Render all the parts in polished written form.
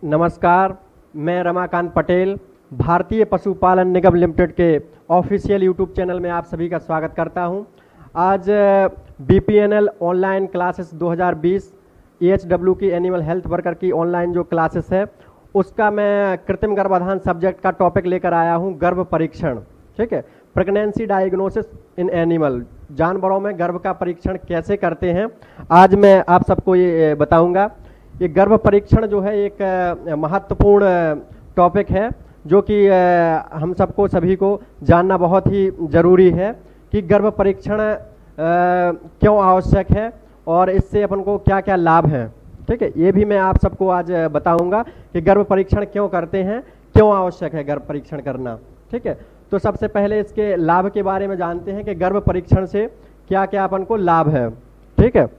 नमस्कार, मैं रमाकांत पटेल भारतीय पशुपालन निगम लिमिटेड के ऑफिशियल यूट्यूब चैनल में आप सभी का स्वागत करता हूं। आज बीपीएनएल ऑनलाइन क्लासेस 2020 EHW की एनिमल हेल्थ वर्कर की ऑनलाइन जो क्लासेस है उसका मैं कृत्रिम गर्भाधान सब्जेक्ट का टॉपिक लेकर आया हूं, गर्भ परीक्षण। ठीक है, प्रेगनेंसी डायग्नोसिस इन एनिमल, जानवरों में गर्भ का परीक्षण कैसे करते हैं, आज मैं आप सबको ये बताऊंगा। ये गर्भ परीक्षण जो है एक महत्वपूर्ण टॉपिक है जो कि हम सबको सभी को जानना बहुत ही ज़रूरी है कि गर्भ परीक्षण क्यों आवश्यक है और इससे अपन को क्या क्या लाभ हैं। ठीक है, ये भी मैं आप सबको आज बताऊंगा कि गर्भ परीक्षण क्यों करते हैं, क्यों आवश्यक है गर्भ परीक्षण करना। ठीक है, तो सबसे पहले इसके लाभ के बारे में जानते हैं कि गर्भ परीक्षण से क्या क्या अपन को लाभ है। ठीक है,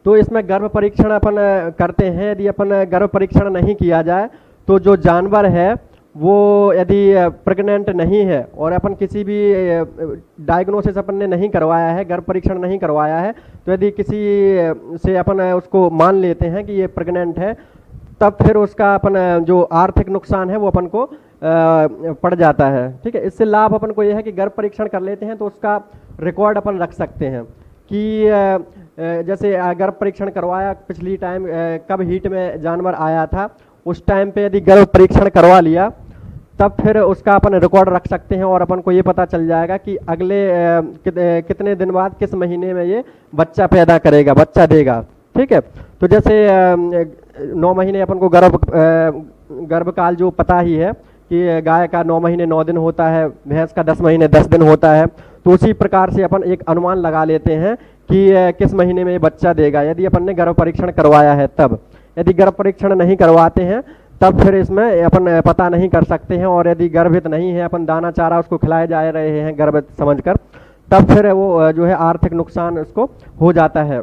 तो इसमें गर्भ परीक्षण अपन करते हैं। यदि अपन गर्भ परीक्षण नहीं किया जाए तो जो जानवर है वो यदि प्रेग्नेंट नहीं है और अपन किसी भी डायग्नोसिस अपन ने नहीं करवाया है, गर्भ परीक्षण नहीं करवाया है, तो यदि किसी से अपन उसको मान लेते हैं कि ये प्रेग्नेंट है, तब फिर उसका अपन जो आर्थिक नुकसान है वो अपन को पड़ जाता है। ठीक है, इससे लाभ अपन को ये है कि गर्भ परीक्षण कर लेते हैं तो उसका रिकॉर्ड अपन रख सकते हैं कि जैसे गर्भ परीक्षण करवाया पिछली टाइम कब हीट में जानवर आया था, उस टाइम पे यदि गर्भ परीक्षण करवा लिया तब फिर उसका अपन रिकॉर्ड रख सकते हैं और अपन को ये पता चल जाएगा कि अगले कितने दिन बाद किस महीने में ये बच्चा पैदा करेगा, बच्चा देगा। ठीक है, तो जैसे 9 महीने अपन को गर्भकाल जो पता ही है कि गाय का 9 महीने 9 दिन होता है, भैंस का 10 महीने 10 दिन होता है, तो उसी प्रकार से अपन एक अनुमान लगा लेते हैं कि किस महीने में ये बच्चा देगा, यदि अपन ने गर्भ परीक्षण करवाया है तब। यदि गर्भ परीक्षण नहीं करवाते हैं तब फिर इसमें अपन पता नहीं कर सकते हैं, और यदि गर्भित नहीं है, अपन दाना चारा उसको खिलाए जा रहे हैं गर्भित समझकर, तब फिर वो जो है आर्थिक नुकसान उसको हो जाता है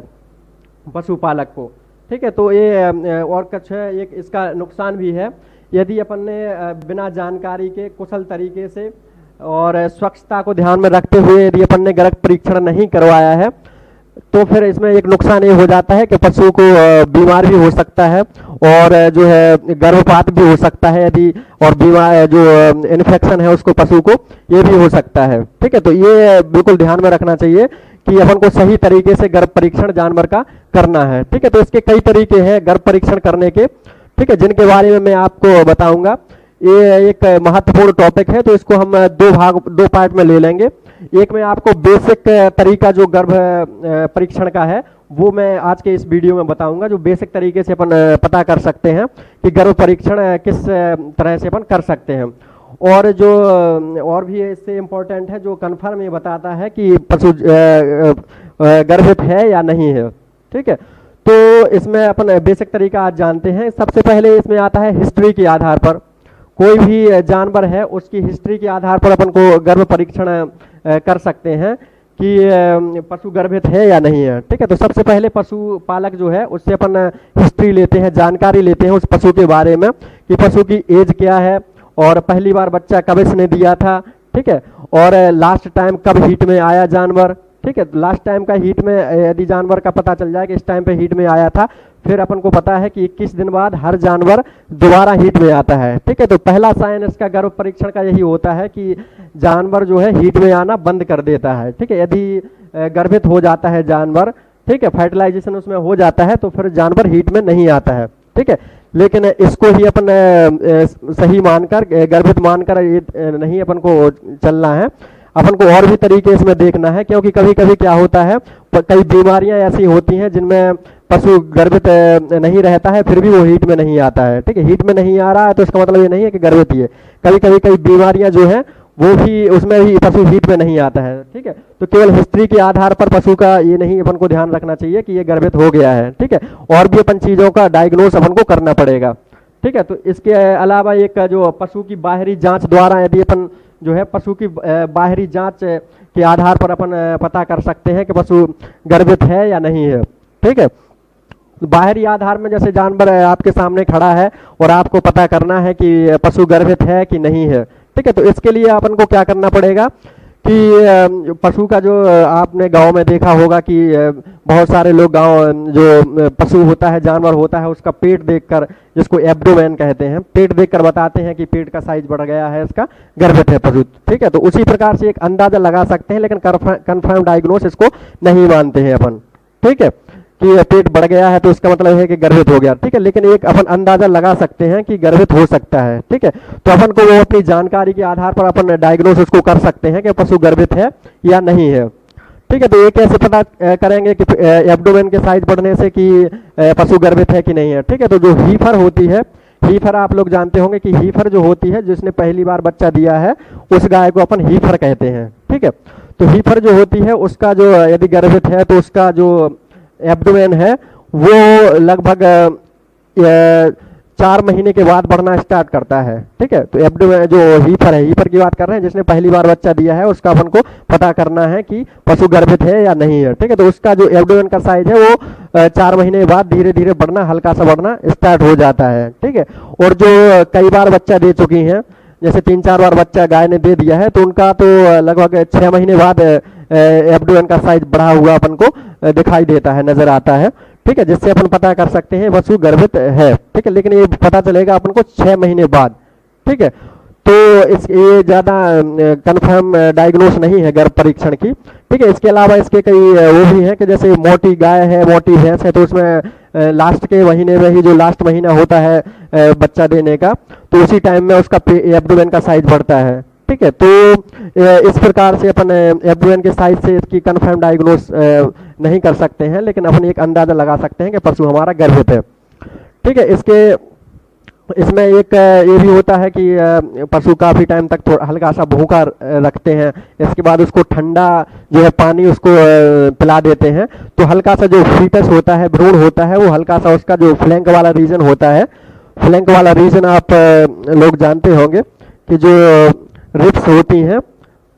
पशुपालक को। ठीक है, तो ये और कुछ है, एक इसका नुकसान भी है। यदि अपन ने बिना जानकारी के कुशल तरीके से और स्वच्छता को ध्यान में रखते हुए यदि अपन ने गर्भ परीक्षण नहीं करवाया है तो फिर इसमें एक नुकसान ये हो जाता है कि पशु को बीमार भी हो सकता है और जो है गर्भपात भी हो सकता है यदि, और बीमार जो इन्फेक्शन है उसको पशु को ये भी हो सकता है। ठीक है, तो ये बिल्कुल ध्यान में रखना चाहिए कि अपन को सही तरीके से गर्भ परीक्षण जानवर का करना है। ठीक है, तो इसके कई तरीके हैं गर्भ परीक्षण करने के, ठीक है, जिनके बारे में मैं आपको बताऊंगा। ये एक महत्वपूर्ण टॉपिक है तो इसको हम दो पार्ट में ले लेंगे। एक में आपको बेसिक तरीका जो गर्भ परीक्षण का है वो मैं आज के इस वीडियो में बताऊंगा, जो बेसिक तरीके से अपन पता कर सकते हैं कि गर्भ परीक्षण किस तरह से अपन कर सकते हैं। और जो और भी इससे इम्पोर्टेंट है जो कन्फर्म ये बताता है कि पशु गर्भित है या नहीं है। ठीक है, तो इसमें अपन बेसिक तरीका आज जानते हैं। सबसे पहले इसमें आता है हिस्ट्री के आधार पर, कोई भी जानवर है उसकी हिस्ट्री के आधार पर अपन को गर्भ परीक्षण कर सकते हैं कि पशु गर्भित है या नहीं है। ठीक है, तो सबसे पहले पशुपालक जो है उससे अपन हिस्ट्री लेते हैं, जानकारी लेते हैं उस पशु के बारे में कि पशु की एज क्या है और पहली बार बच्चा कब इसने दिया था। ठीक है, और लास्ट टाइम कब हीट में आया जानवर। ठीक है, लास्ट टाइम का हीट में यदि जानवर का पता चल जाए कि इस टाइम पे हीट में आया था, फिर अपन को पता है कि 21 दिन बाद हर जानवर दोबारा हीट में आता है। ठीक है, तो पहला साइन इसका गर्भ परीक्षण का यही होता है कि जानवर जो है हीट में आना बंद कर देता है। ठीक है, यदि गर्भित हो जाता है जानवर, ठीक है, फर्टिलाइजेशन उसमें हो जाता है तो फिर जानवर हीट में नहीं आता है। ठीक है, लेकिन इसको ही अपन सही मानकर, गर्भित मानकर ये नहीं अपन को चलना है, अपन को और भी तरीके इसमें देखना है, क्योंकि कभी कभी क्या होता है कई बीमारियां ऐसी होती हैं जिनमें पशु गर्भित नहीं रहता है फिर भी वो हीट में नहीं आता है। ठीक है, हीट में नहीं आ रहा है तो इसका मतलब ये नहीं है कि गर्भित ही है, कभी कभी कई बीमारियां जो है वो भी उसमें भी पशु हीट में नहीं आता है। ठीक है, तो केवल हिस्ट्री के आधार पर पशु का ये नहीं अपन को ध्यान रखना चाहिए कि ये गर्भित हो गया है। ठीक है, और भी अपन चीज़ों का डायग्नोस अपन को करना पड़ेगा। ठीक है, तो इसके अलावा एक जो पशु की बाहरी जांच द्वारा यदि अपन जो है पशु की बाहरी जांच के आधार पर अपन पता कर सकते हैं कि पशु गर्भित है या नहीं है। ठीक है, बाहरी आधार में जैसे जानवर आपके सामने खड़ा है और आपको पता करना है कि पशु गर्भित है कि नहीं है। ठीक है, तो इसके लिए अपन को क्या करना पड़ेगा कि पशु का जो आपने गांव में देखा होगा कि बहुत सारे लोग गांव जो पशु होता है, जानवर होता है, उसका पेट देखकर, जिसको एब्डोमेन कहते हैं, पेट देखकर बताते हैं कि पेट का साइज बढ़ गया है, इसका गर्भित है पशु। ठीक है, तो उसी प्रकार से एक अंदाजा लगा सकते हैं, लेकिन कंफर्म डायग्नोस इसको नहीं मानते हैं अपन। ठीक है, कि पेट बढ़ गया है तो इसका मतलब है कि गर्भित हो गया। ठीक है, लेकिन एक अपन अंदाजा लगा सकते हैं कि गर्भित हो सकता है। ठीक है, तो अपन को वो अपनी जानकारी के आधार पर अपन डायग्नोस उसको कर सकते हैं कि पशु गर्भित है या नहीं है। ठीक है, तो ये कैसे पता करेंगे कि एब्डोमेन के साइज बढ़ने से कि पशु गर्भित है कि नहीं है। ठीक है, तो जो हीफर होती है, हीफर आप लोग जानते होंगे कि हीफर जो होती है, जिसने पहली बार बच्चा दिया है, उस गाय को अपन हीफर कहते हैं। ठीक है, तो हीफर जो होती है उसका जो यदि गर्भित है तो उसका जो एब्डोमेन है वो लगभग 4 महीने के बाद बढ़ना स्टार्ट करता है। ठीक है, तो एब्डोमेन जो हीफर है, हीफर की बात कर रहे हैं, जिसने पहली बार बच्चा दिया है, उसका अपन को पता करना है कि पशु गर्भित है या नहीं है। ठीक है, तो उसका जो एब्डोमेन का साइज है वो 4 महीने बाद धीरे धीरे बढ़ना, हल्का सा बढ़ना स्टार्ट हो जाता है। ठीक है, और जो कई बार बच्चा दे चुकी हैं, जैसे 3-4 बार बच्चा गाय ने दे दिया है, तो उनका तो लगभग 6 महीने बाद एब्डोमेन का साइज बढ़ा हुआ अपन को दिखाई देता है, नजर आता है। ठीक है, जिससे अपन पता कर सकते हैं पशु गर्भित है। ठीक है, लेकिन ये पता चलेगा अपन को 6 महीने बाद। ठीक है, तो ये ज़्यादा कंफर्म डायग्नोस नहीं है गर्भ परीक्षण की। ठीक है, इसके अलावा इसके कई वो भी हैं कि जैसे मोटी गाय है, मोटी भैंस है, तो उसमें लास्ट के महीने में ही, जो लास्ट महीना होता है बच्चा देने का, तो उसी टाइम में उसका एब्डोमेन का साइज बढ़ता है। ठीक है, तो इस प्रकार से अपन एब्डोमेन के साइज से इसकी कंफर्म डायग्नोस नहीं कर सकते हैं, लेकिन अपन एक अंदाजा लगा सकते हैं कि पशु हमारा गर्भित है। ठीक है, इसमें एक ये भी होता है कि पशु काफ़ी टाइम तक थोड़ा हल्का सा भूखा रखते हैं, इसके बाद उसको ठंडा जो है पानी उसको पिला देते हैं, तो हल्का सा जो फीटस होता है, भ्रूण होता है, वो हल्का सा उसका जो फ्लैंक वाला रीजन होता है, फ्लैंक वाला रीजन आप लोग जानते होंगे कि जो रिब्स होती हैं,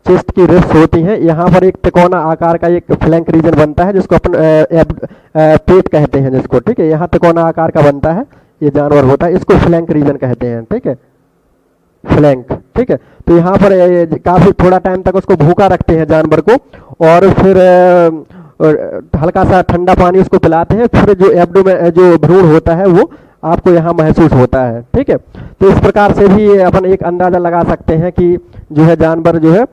चेस्ट की रिब्स होती हैं, यहाँ पर एक तिकोना आकार का एक फ्लैंक रीजन बनता है, जिसको अपन पेट कहते हैं जिसको। ठीक है, यहाँ तिकोना आकार का बनता है, ये जानवर होता है, इसको फ्लैंक रीजन कहते हैं। ठीक है, फ्लैंक। ठीक है, तो यहाँ पर काफी थोड़ा टाइम तक उसको भूखा रखते हैं जानवर को, और फिर हल्का सा ठंडा पानी उसको पिलाते हैं, फिर जो एब्डोमेन जो भ्रूण होता है वो आपको यहाँ महसूस होता है। ठीक है, तो इस प्रकार से भी अपन एक अंदाजा लगा सकते हैं कि जो है जानवर जो है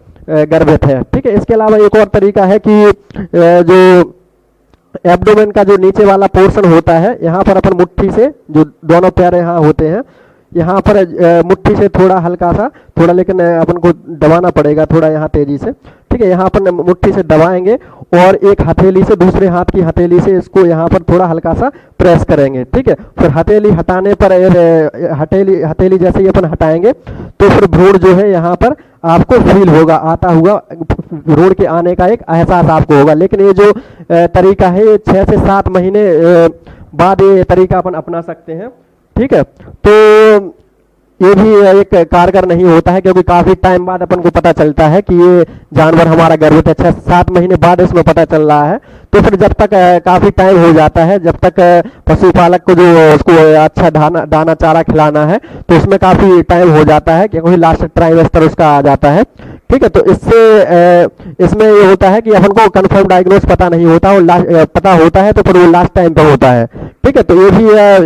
गर्भित है। ठीक है, इसके अलावा एक और तरीका है कि जो एब्डोमेन का जो नीचे वाला पोर्शन होता है, यहाँ पर अपन मुट्ठी से, जो दोनों पैर यहाँ होते हैं, यहाँ पर मुट्ठी से थोड़ा हल्का सा, थोड़ा लेकिन अपन को दबाना पड़ेगा थोड़ा यहाँ तेजी से। ठीक है, यहाँ अपन मुट्ठी से दबाएंगे और एक हथेली से, दूसरे हाथ की हथेली से इसको यहाँ पर थोड़ा हल्का सा प्रेस करेंगे। ठीक है, फिर हथेली हटाने पर हथेली जैसे ही अपन हटाएंगे तो फिर भ्रूण जो है यहाँ पर आपको फील होगा, आता हुआ भ्रूण के आने का एक एहसास आपको होगा। लेकिन ये जो तरीका है, ये 6 से 7 महीने बाद ये तरीका अपन अपना सकते हैं। ठीक है, तो ये भी एक कारगर नहीं होता है, क्योंकि काफी टाइम बाद अपन को पता चलता है कि ये जानवर हमारा गर्भित है। 6-7 महीने बाद इसमें पता चल रहा है, तो फिर जब तक काफी टाइम हो जाता है, जब तक पशुपालक को जो उसको अच्छा दाना चारा खिलाना है, तो उसमें काफी टाइम हो जाता है, क्योंकि लास्ट ट्राइमेस्टर उसका आ जाता है। ठीक है, तो इसमें ये होता है कि अपन को कंफर्म डायग्नोस पता नहीं होता, और पता होता है तो फिर वो लास्ट टाइम पे होता है। ठीक है, तो ये भी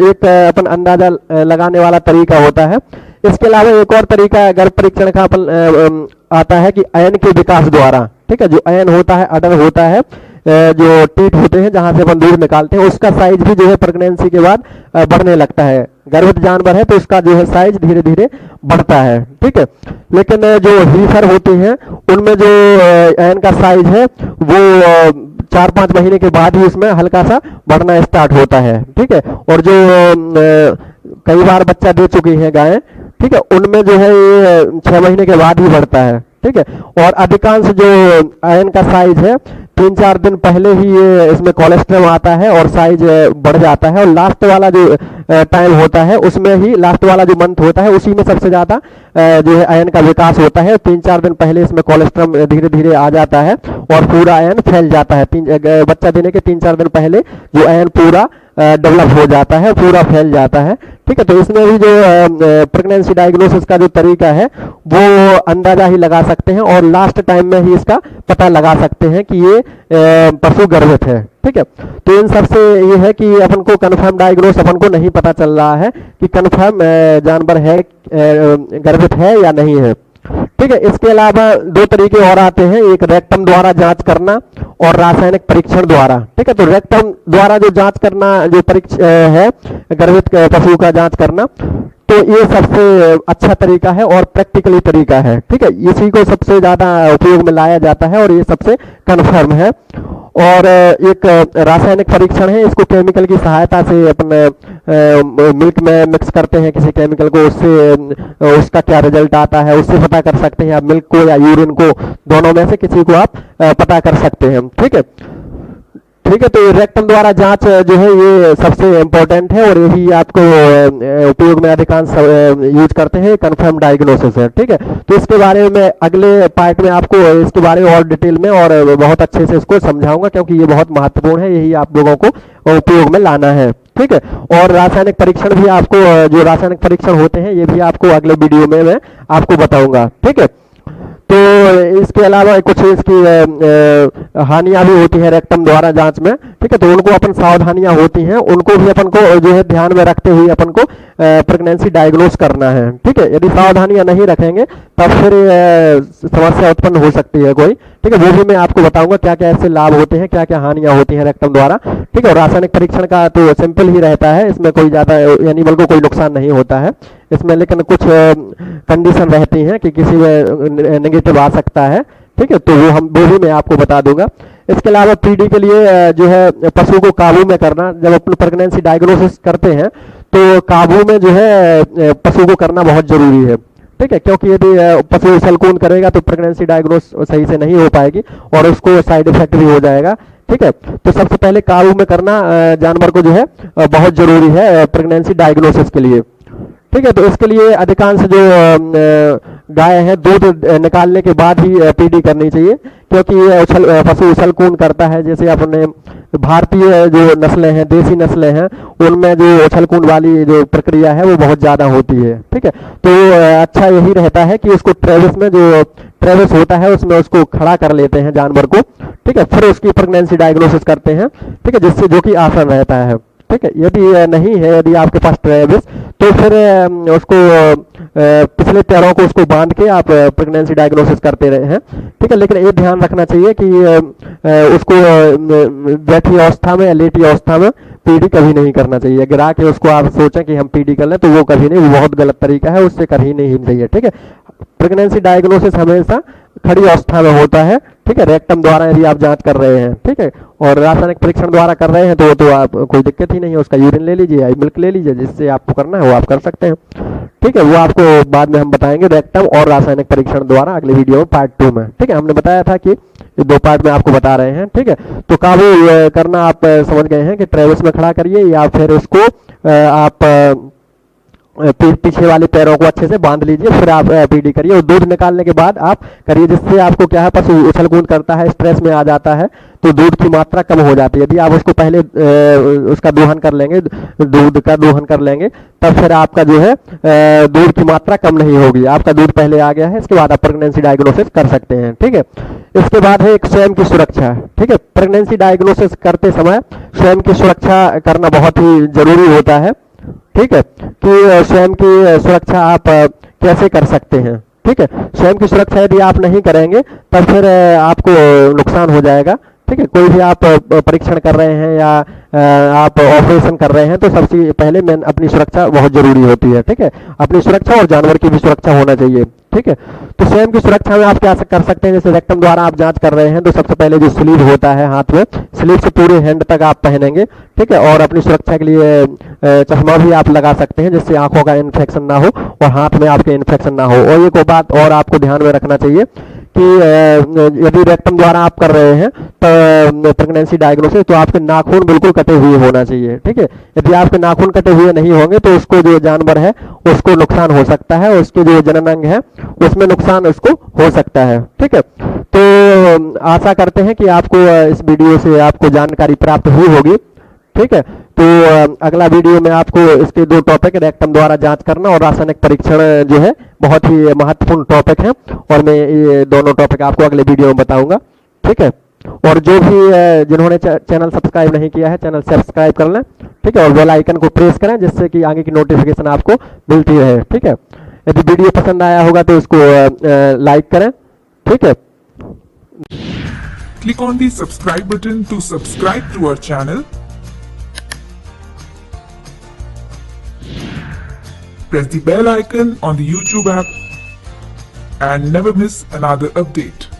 एक अपन अंदाजा लगाने वाला तरीका होता है। इसके अलावा एक और तरीका गर्भ परीक्षण का अपन आता है कि अयन के विकास द्वारा। ठीक है, जो अयन होता है, अडर होता है, जो टीथ होते हैं जहां से अपन दूध निकालते हैं, उसका साइज भी जो है प्रेगनेंसी के बाद बढ़ने लगता है। गर्भित जानवर है तो उसका जो है साइज धीरे धीरे बढ़ता है। ठीक है, लेकिन जो हीफर होती हैं उनमें जो अयन का साइज है वो 4-5 महीने के बाद ही उसमें हल्का सा बढ़ना स्टार्ट होता है। ठीक है, और जो कई बार बच्चा दे चुकी है गायें, ठीक है, उनमें जो है ये 6 महीने के बाद ही बढ़ता है। ठीक है, और अधिकांश जो आयन का साइज है 3-4 दिन पहले ही ये इसमें कोलेस्ट्रॉल आता है और साइज बढ़ जाता है, और लास्ट वाला जो टाइम होता है उसमें ही, लास्ट वाला जो मंथ होता है उसी में सबसे ज़्यादा जो है आयन का विकास होता है। 3-4 दिन पहले इसमें कोलेस्ट्रॉल धीरे धीरे आ जाता है और पूरा आयन फैल जाता है। बच्चा देने के 3-4 दिन पहले जो आयन पूरा डेवलप हो जाता है, पूरा फैल जाता है। ठीक है। तो इसमें भी जो प्रेगनेंसी डायग्नोसिस का जो तरीका है वो अंदाजा ही लगा सकते हैं और लास्ट टाइम में ही इसका पता लगा सकते हैं कि ये पशु गर्भित है। ठीक है। तो इन सबसे ये है कि अपन को कन्फर्म डायग्नोस अपन को नहीं पता चल रहा है कि कन्फर्म जानवर है गर्भित है या नहीं है। ठीक है। इसके अलावा दो तरीके और आते हैं, एक रेक्टम द्वारा जांच करना और रासायनिक परीक्षण द्वारा। ठीक है। तो रेक्टम द्वारा जो जांच करना जो परीक्षण है गर्भित पशु का जांच करना, तो ये सबसे अच्छा तरीका है और प्रैक्टिकली तरीका है। ठीक है। इसी को सबसे ज्यादा उपयोग में लाया जाता है और ये सबसे कन्फर्म है। और एक रासायनिक परीक्षण है, इसको केमिकल की सहायता से अपने मिल्क में मिक्स करते हैं किसी केमिकल को, उससे उसका क्या रिजल्ट आता है उससे पता कर सकते हैं आप मिल्क को या यूरिन को, दोनों में से किसी को आप पता कर सकते हैं। ठीक है। ठीक है। तो रेक्टम द्वारा जांच जो है ये सबसे इम्पोर्टेंट है और यही आपको उपयोग में अधिकांश यूज करते हैं, कंफर्म डायग्नोसिस है। ठीक है। तो इसके बारे में अगले पार्ट में आपको इसके बारे में और डिटेल में और बहुत अच्छे से इसको समझाऊंगा, क्योंकि ये बहुत महत्वपूर्ण है, यही आप लोगों को उपयोग में लाना है। ठीक है। और रासायनिक परीक्षण भी आपको, जो रासायनिक परीक्षण होते हैं ये भी आपको अगले वीडियो में मैं आपको बताऊंगा। ठीक है। तो इसके अलावा कुछ इसकी हानियां भी होती है रेक्टम द्वारा जांच में। ठीक है। तो उनको अपन सावधानियां होती हैं, उनको भी अपन को जो है ध्यान में रखते हुए अपन को प्रेगनेंसी डायग्नोस करना है। ठीक है। यदि सावधानियां नहीं रखेंगे तब फिर समस्या उत्पन्न हो सकती है कोई। ठीक है। वो भी मैं आपको बताऊंगा क्या क्या ऐसे लाभ होते हैं, क्या क्या हानियां होती हैं रेक्टम द्वारा। ठीक है। और रासायनिक परीक्षण का तो सिंपल ही रहता है, इसमें कोई ज्यादा एनिमल को कोई नुकसान नहीं होता है इसमें, लेकिन कुछ कंडीशन रहती हैं कि किसी में नेगेटिव आ सकता है। ठीक है। तो वो भी मैं आपको बता दूंगा। इसके अलावा पीडी के लिए जो है पशु को काबू में करना, जब अपन प्रेगनेंसी डायग्नोसिस करते हैं तो काबू में जो है पशु को करना बहुत जरूरी है। ठीक है। क्योंकि यदि पशु उछल-कूद करेगा तो प्रेगनेंसी डायग्नोस सही से नहीं हो पाएगी और उसको साइड इफेक्ट भी हो जाएगा। ठीक है। तो सबसे पहले काबू में करना जानवर को जो है बहुत जरूरी है प्रेगनेंसी डायग्नोसिस के लिए। ठीक है। तो इसके लिए अधिकांश जो गाय है दूध निकालने के बाद ही पीडी करनी चाहिए, क्योंकि पशु उछल कूद करता है। जैसे अपने भारतीय जो नस्लें हैं, देसी नस्लें हैं, उनमें जो उछल कूद वाली जो प्रक्रिया है वो बहुत ज्यादा होती है। ठीक है। तो अच्छा यही रहता है कि उसको ट्रेविस में जो ट्रेविस होता है उसमें उसको खड़ा कर लेते हैं जानवर को। ठीक है। फिर उसकी प्रेगनेंसी डायग्नोसिस करते हैं। ठीक है। जिससे जो कि आसान रहता है। ठीक है। यदि नहीं है, यदि आपके पास ट्रेविस, तो फिर उसको पिछले पैरों को उसको बांध के आप प्रेगनेंसी डायग्नोसिस करते रहे हैं। ठीक है। लेकिन ये ध्यान रखना चाहिए कि उसको बैठी अवस्था में या लेटी अवस्था में पीडी कभी नहीं करना चाहिए। गिरा के उसको आप सोचें कि हम पीडी कर लें तो वो कभी नहीं, वो बहुत गलत तरीका है, उससे कर ही नहीं चाहिए। ठीक है। प्रेगनेंसी डायग्नोसिस हमेशा खड़ी अवस्था में होता है। ठीक है। रेक्टम द्वारा यदि आप जांच कर रहे हैं, ठीक है, और रासायनिक परीक्षण द्वारा कर रहे हैं तो आप कोई दिक्कत ही नहीं है, उसका यूरिन ले लीजिए या मिल्क ले लीजिए, जिससे आपको करना है वो आप कर सकते हैं। ठीक है। वो आपको बाद में हम बताएंगे रेक्टम और रासायनिक परीक्षण द्वारा अगले वीडियो में पार्ट 2 में। ठीक है। हमने बताया था कि दो पार्ट में आपको बता रहे हैं। ठीक है। तो काबू करना आप समझ गए हैं कि ट्रेविस में खड़ा करिए या फिर उसको आप पीछे वाले पैरों को अच्छे से बांध लीजिए, फिर आप पीडी करिए और दूध निकालने के बाद आप करिए, जिससे आपको क्या है पशु उछल कूद करता है, स्ट्रेस में आ जाता है तो दूध की मात्रा कम हो जाती है। यदि आप उसको पहले उसका दोहन कर लेंगे, दूध का दोहन कर लेंगे, तब फिर आपका जो है दूध की मात्रा कम नहीं होगी। आपका दूध पहले आ गया है, इसके बाद आप प्रेगनेंसी डायग्नोसिस कर सकते हैं। ठीक है। इसके बाद है एक स्वयं की सुरक्षा। ठीक है। प्रेगनेंसी डायग्नोसिस करते समय स्वयं की सुरक्षा करना बहुत ही जरूरी होता है। ठीक है। कि स्वयं की सुरक्षा आप कैसे कर सकते हैं। ठीक है। स्वयं की सुरक्षा यदि आप नहीं करेंगे तब फिर आपको नुकसान हो जाएगा। ठीक है। कोई भी आप परीक्षण कर रहे हैं या आप ऑपरेशन कर रहे हैं तो सबसे पहले मैं अपनी सुरक्षा बहुत जरूरी होती है। ठीक है। अपनी सुरक्षा और जानवर की भी सुरक्षा होना चाहिए। ठीक है। तो स्वयं की सुरक्षा में आप क्या कर सकते हैं, जैसे रेक्टम द्वारा आप जांच कर रहे हैं तो सबसे पहले जो स्लीव होता है हाथ में, स्लीव से पूरे हैंड तक आप पहनेंगे। ठीक है। और अपनी सुरक्षा के लिए चश्मा भी आप लगा सकते हैं, जिससे आंखों का इन्फेक्शन ना हो और हाथ में आपके इन्फेक्शन ना हो। और एक बात और आपको ध्यान में रखना चाहिए कि यदि रेक्टम द्वारा आप कर रहे हैं तो प्रेगनेंसी डायग्नोसिस, तो आपके नाखून बिल्कुल कटे हुए होना चाहिए। ठीक है। यदि आपके नाखून कटे हुए नहीं होंगे तो उसको जो जानवर है उसको नुकसान हो सकता है, उसके जो जनन अंग है उसमें नुकसान उसको हो सकता है। ठीक है। तो आशा करते हैं कि आपको इस वीडियो से आपको जानकारी प्राप्त हुई होगी। ठीक है। तो अगला वीडियो में आपको इसके 2 टॉपिक रेक्टम द्वारा जांच करना और रासायनिक परीक्षण जो है बहुत ही महत्वपूर्ण टॉपिक है, और मैं ये दोनों टॉपिक आपको अगले वीडियो में बताऊंगा। ठीक है, और जो भी जिन्होंने चैनल सब्सक्राइब नहीं किया है चैनल सब्सक्राइब कर लें। ठीक है, और बेल आइकन को प्रेस करें जिससे कि आगे की नोटिफिकेशन आपको मिलती रहे। ठीक है, यदि वीडियो पसंद आया होगा तो इसको लाइक करें। ठीक है, Click on the subscribe button to subscribe to our channel. Press the bell icon on the YouTube app and never miss another update.